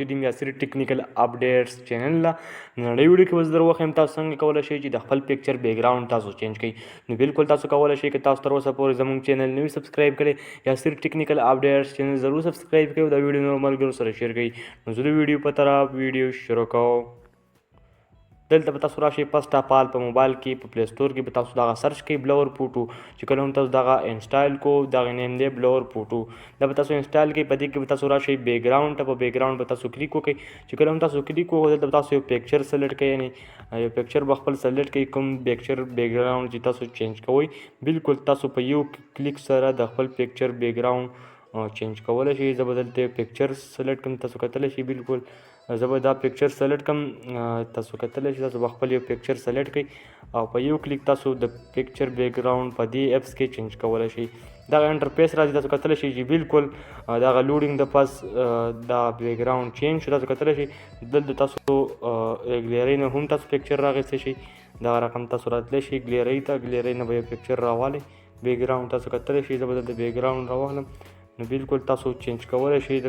جدیم یا سری ټیکنیکل اپډیټس چینل لا نړۍ ویډیو کې وز در وخم تاسو څنګه کولای شئ چې د خپل پکچر بیک گراوند تاسو چینج کړئ نو بالکل تاسو کولای شئ چې تاسو تر اوسه پورې زموږ چینل نوی سبسکرایب کړئ یا سری ټیکنیکل اپډیټس چینل ضرور سبسکرایب کړئ او دا ویډیو نور ملګرو سره شیر کړئ نو زه د ویډیو په طرف ویډیو شروع کوم دلته به تاسو راشئ فرسټ اف آل په موبایل کې په پلی سټور کې به تاسو دغه سرچ کړئ بلور فوټو چې کله هم تاسو دغه انسټایل کو دغه نیم دی بلور فوټو دا به تاسو انسټایل کړئ په دې کې به تاسو راشئ بیک ګراوند ته په بیک ګراوند به تاسو کلیک وکړئ چې کله هم تاسو کلیک وکړئ دلته به تاسو یو پکچر سلیکټ کړئ یعنې یو پکچر به خپل سلیکټ کړئ کوم پکچر بیک ګراوند چې تاسو چینج کوئ بالکل تاسو په یو کلیک سره د خپل پکچر بیک ګراوند چینج کولی شئ زه به دلته پکچر سلیکټ کوم تاسو کتلی شئ بالکل زه به دا پکچر سلیکټ کوم تاسو کتلی شئ تاسو به خپل یو پکچر سلیکټ کړئ او په یو کلیک تاسو د پکچر بیک ګراوند په دې اپس کې چینج کولی شئ دغه انټرفیس راځي تاسو کتلی شئ چې بالکل دغه لوډینګ د پاس دا بیک ګراوند چینج شو تاسو کتلی شئ دلته تاسو ګلیرۍ نه هم تاسو پکچر راغستی شئ دغه رقم تاسو راتلی شئ ګلیرۍ ته ګلیرۍ نه به یو پکچر راوالی بیک ګراوند تاسو کتلی شئ زه به دلته بیک ګراوند راواخلم نو بالکل تاسو چینج کولی شئ د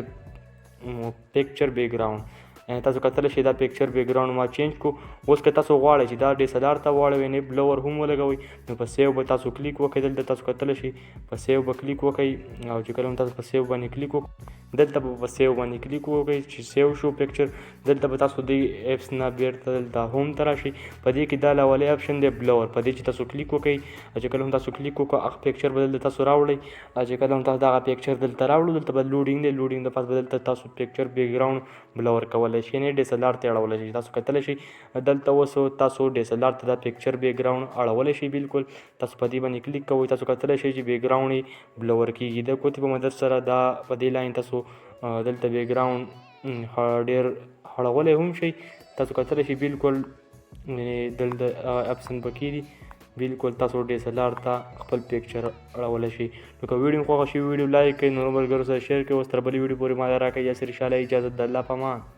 پکچر بیک ګراوند تاسو کتلی شئ دا پکچر بیک ګراوند ما چینج کو اوس که تاسو غواړئ چې دا DSLR ته واړوئ نه بلور هم ولګوئ نو په سیو به تاسو کلیک وکړئ دلته تاسو کتلی شئ په سیو به کلیک وکړئ او چې کله هم تاسو په سیو باندې کلیک وکړئ دلته به په سیو باندې کلیک وکړئ چې سیو شو پکچر دلته به تاسو د اپس نه بیرته دلته هوم ته راشئ په دې کې دا لاولې اپشن دی بلور په دې چې تاسو کلیک وکړئ چې کله هم تاسو کلیک وکړئ هغه پکچر به دلته تاسو راوړئ چې کله هم تاسو دغه پکچر دلته راوړو دلته به لوډینګ دی لوډینګ د پاس به دلته تاسو پکچر بیک ګراوند بلور کولی شئ یعنې DSLR ته اړولی شئ تاسو کتلی شئ دلته اوس تاسو DSLR ته دا پکچر بیک ګراوند اړولی شئ بالکل تاسو په دې باندې کلیک کوئ تاسو کتلی شئ چې بیک ګراوند یې بلور کېږي د کوتې په مدد سره دا په دې لاین تاسو دلته بیک ګراوند ډېر هړولی هم شئ تاسو کتلی شئ بالکل دلته اپشن پکې دي بالکل تاسو DSLR ته خپل پکچر اړولی شئ نو که ویډیو خوښه شي ویډیو لایک کړئ نورو ملګرو سره شیر کړئ اوس تر بلې ویډیو پورې ما راکړئ یا سر انشاءالله اجازت د الله په امان